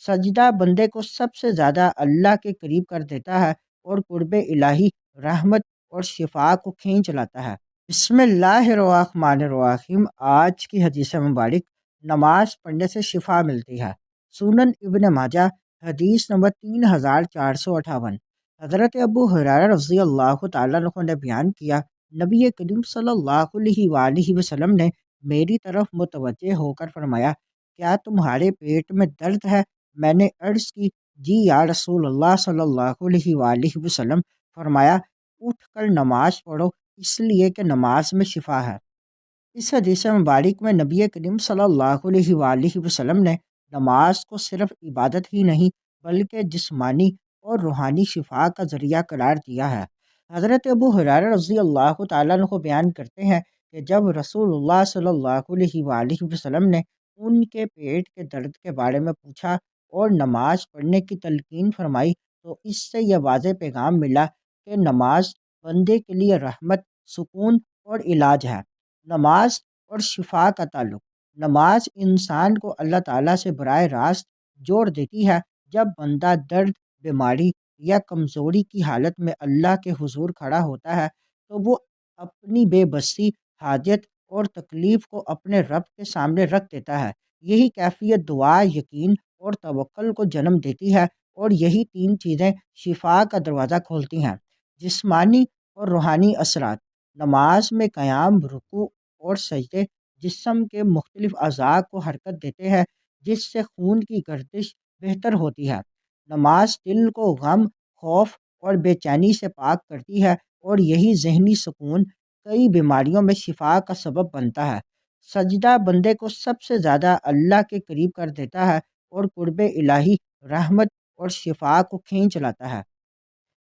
سجدہ بندے کو سب سے زیادہ اللہ کے قریب کر دیتا ہے اور قرب الہی، رحمت اور شفا کو کھینچ لاتا ہے۔ بسم اللہ الرحمن الرحیم۔ آج کی حدیث مبارک، نماز پڑھنے سے شفا ملتی ہے۔ سنن ابن ماجہ، حدیث نمبر 3458۔ حضرت ابو ہریرہ رضی اللہ تعالیٰ عنہ نے بیان کیا، نبی کریم صلی اللہ علیہ وآلہ وسلم نے میری طرف متوجہ ہو کر فرمایا، کیا تمہارے پیٹ میں درد ہے؟ میں نے عرض کی، جی یا رسول اللہ صلی اللہ علیہ وآلہ وسلم۔ فرمایا، اٹھ کر نماز پڑھو، اس لیے کہ نماز میں شفا ہے۔ اس حدیث مبارک میں نبی کریم صلی اللہ علیہ وآلہ وسلم نے نماز کو صرف عبادت ہی نہیں بلکہ جسمانی اور روحانی شفا کا ذریعہ قرار دیا ہے۔ حضرت ابو ہریرہ رضی اللہ تعالیٰ عنہ بیان کرتے ہیں کہ جب رسول اللہ صلی اللہ علیہ وآلہ وسلم نے ان کے پیٹ کے درد کے بارے میں پوچھا اور نماز پڑھنے کی تلقین فرمائی تو اس سے یہ واضح پیغام ملا کہ نماز بندے کے لیے رحمت، سکون اور علاج ہے۔ نماز اور شفا کا تعلق۔ نماز انسان کو اللہ تعالیٰ سے براہ راست جوڑ دیتی ہے۔ جب بندہ درد، بیماری یا کمزوری کی حالت میں اللہ کے حضور کھڑا ہوتا ہے تو وہ اپنی بے بسی، حاجت اور تکلیف کو اپنے رب کے سامنے رکھ دیتا ہے۔ یہی کیفیت دعا، یقین اور توکل کو جنم دیتی ہے، اور یہی تین چیزیں شفا کا دروازہ کھولتی ہیں۔ جسمانی اور روحانی اثرات۔ نماز میں قیام، رکوع اور سجدے جسم کے مختلف اعضاء کو حرکت دیتے ہیں، جس سے خون کی گردش بہتر ہوتی ہے۔ نماز دل کو غم، خوف اور بے چینی سے پاک کرتی ہے، اور یہی ذہنی سکون کئی بیماریوں میں شفا کا سبب بنتا ہے۔ سجدہ بندے کو سب سے زیادہ اللہ کے قریب کر دیتا ہے اور قرب الہی، رحمت اور شفا کو کھینچ لاتا ہے۔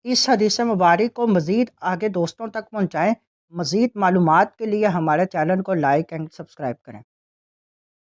اس حدیث مبارک کو مزید آگے دوستوں تک پہنچائیں۔ مزید معلومات کے لیے ہمارے چینل کو لائک اینڈ سبسکرائب کریں۔